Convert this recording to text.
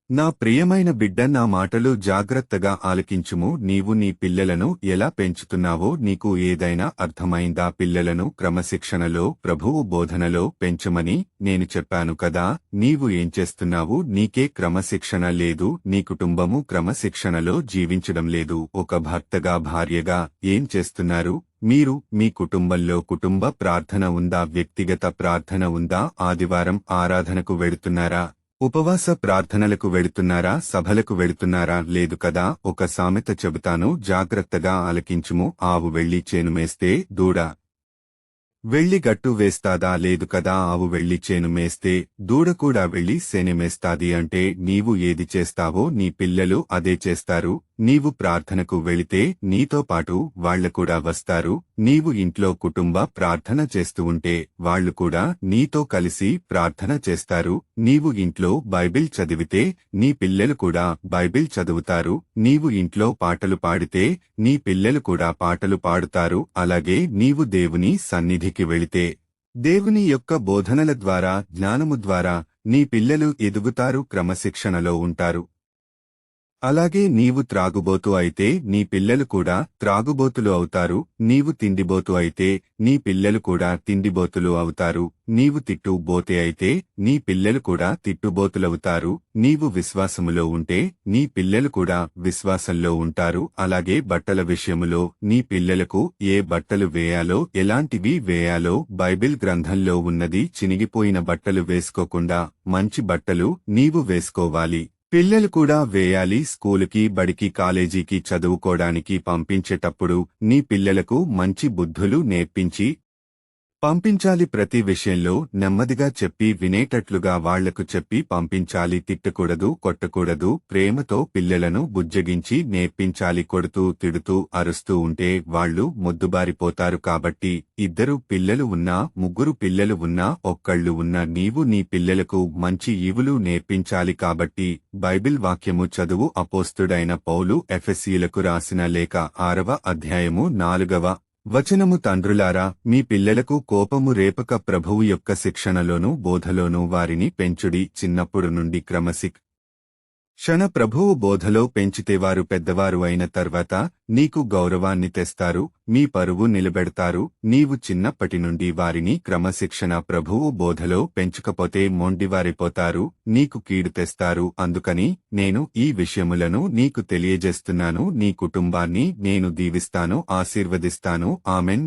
నా ప్రియమైన బిడ్డ, నా మాటలు జాగ్రత్తగా ఆలకించుము. నీవు నీ పిల్లలను ఎలా పెంచుతున్నావో నీకు ఏదైనా అర్థమైందా? పిల్లలను క్రమశిక్షణలో, ప్రభువు బోధనలో పెంచమని నేను చెప్పాను కదా. నీవు ఏం చేస్తున్నావు? నీకే క్రమశిక్షణ లేదు. నీ కుటుంబము క్రమశిక్షణలో జీవించడం లేదు. ఒక భర్తగా, భార్యగా ఏం చేస్తున్నారు? మీరు మీ కుటుంబంలో కుటుంబ ప్రార్థన ఉందా? వ్యక్తిగత ప్రార్థన ఉందా? ఆదివారం ఆరాధనకు వెడుతున్నారా? ఉపవాస ప్రార్థనలకు వెడుతున్నారా? సభలకు వెడుతున్నారా? లేదు కదా. ఒక సామెత చెబుతాను, జాగ్రత్తగా ఆలకించుము. ఆవు వెళ్లి చేను మేస్తే దూడ వెళ్లి గట్టు వేస్తాదా? లేదు కదా. ఆవు వెళ్లి చేను మేస్తే దూడ కూడా వెళ్లి శనె మేస్తాది. అంటే నీవు ఏది చేస్తావో నీ పిల్లలు అదే చేస్తారు. నీవు ప్రార్థనకు వెళితే నీతో పాటు వాళ్లు కూడా వస్తారు. నీవు ఇంట్లో కుటుంబ ప్రార్థన చేస్తూ ఉంటే వాళ్లు కూడా నీతో కలిసి ప్రార్థన చేస్తారు. నీవు ఇంట్లో బైబిల్ చదివితే నీ పిల్లలు కూడా బైబిల్ చదువుతారు. నీవు ఇంట్లో పాటలు పాడితే నీ పిల్లలు కూడా పాటలు పాడుతారు. అలాగే నీవు దేవుని సన్నిధికి వెళితే దేవుని యొక్క బోధనల ద్వారా, జ్ఞానము ద్వారా నీ పిల్లలు ఎదుగుతారు, క్రమశిక్షణలో ఉంటారు. అలాగే నీవు త్రాగుబోతు అయితే నీ పిల్లలు కూడా త్రాగుబోతులు అవుతారు. నీవు తిండిబోతు అయితే నీ పిల్లలు కూడా తిండిబోతులు అవుతారు. నీవు తిట్టుబోతే అయితే నీ పిల్లలు కూడా తిట్టుబోతులవుతారు. నీవు విశ్వాసములో ఉంటే నీ పిల్లలు కూడా విశ్వాసంలో ఉంటారు. అలాగే బట్టల విషయములో నీ పిల్లలకు ఏ బట్టలు వేయాలో, ఎలాంటివి వేయాలో బైబిల్ గ్రంథంలో ఉన్నది. చినిగిపోయిన బట్టలు వేసుకోకుండా మంచి బట్టలు నీవు వేసుకోవాలి. పిల్లలు కూడా వేయాలి. స్కూలుకి, బడికి, కాలేజీకి చదువుకోవడానికి పంపించేటప్పుడు నీ పిల్లలకు మంచి బుద్ధులు నేర్పించి పంపించాలి. ప్రతి విషయంలో నెమ్మదిగా చెప్పి వినేటట్లుగా వాళ్లకు చెప్పి పంపించాలి. తిట్టకూడదు, కొట్టకూడదు. ప్రేమతో పిల్లలను బుజ్జగించి నేర్పించాలి. కొడుతూ, తిడుతూ, అరుస్తూ ఉంటే వాళ్లు మొద్దుబారిపోతారు. కాబట్టి ఇద్దరు పిల్లలు ఉన్నా, ముగ్గురు పిల్లలు ఉన్నా, ఒక్కళ్ళు ఉన్నా నీవు నీ పిల్లలకు మంచి ఈవులు నేర్పించాలి. కాబట్టి బైబిల్ వాక్యము చదువు. అపోస్తుడైన పౌలు ఎఫెసీయులకు రాసిన లేఖ 6వ అధ్యాయము 4వ వచనము. తండ్రులారా, మీ పిల్లలకు కోపము రేపక ప్రభువు యొక్క శిక్షణలోనూ బోధలోనూ వారిని పెంచుడి. చిన్నప్పుడు నుండి ప్రభువు బోధలో పెంచితే వారు పెద్దవారు అయిన తర్వాత నీకు గౌరవాన్ని తెస్తారు, మీ పరువు నిలబెడతారు. నీవు చిన్నప్పటి నుండి వారిని క్రమశిక్షణ ప్రభువు బోధలో పెంచకపోతే మొండివారిపోతారు, నీకు కీడు తెస్తారు. అందుకని నేను ఈ విషయములను నీకు తెలియజేస్తున్నాను. నీ కుటుంబాన్ని నేను దీవిస్తాను, ఆశీర్వదిస్తాను. ఆమెన్.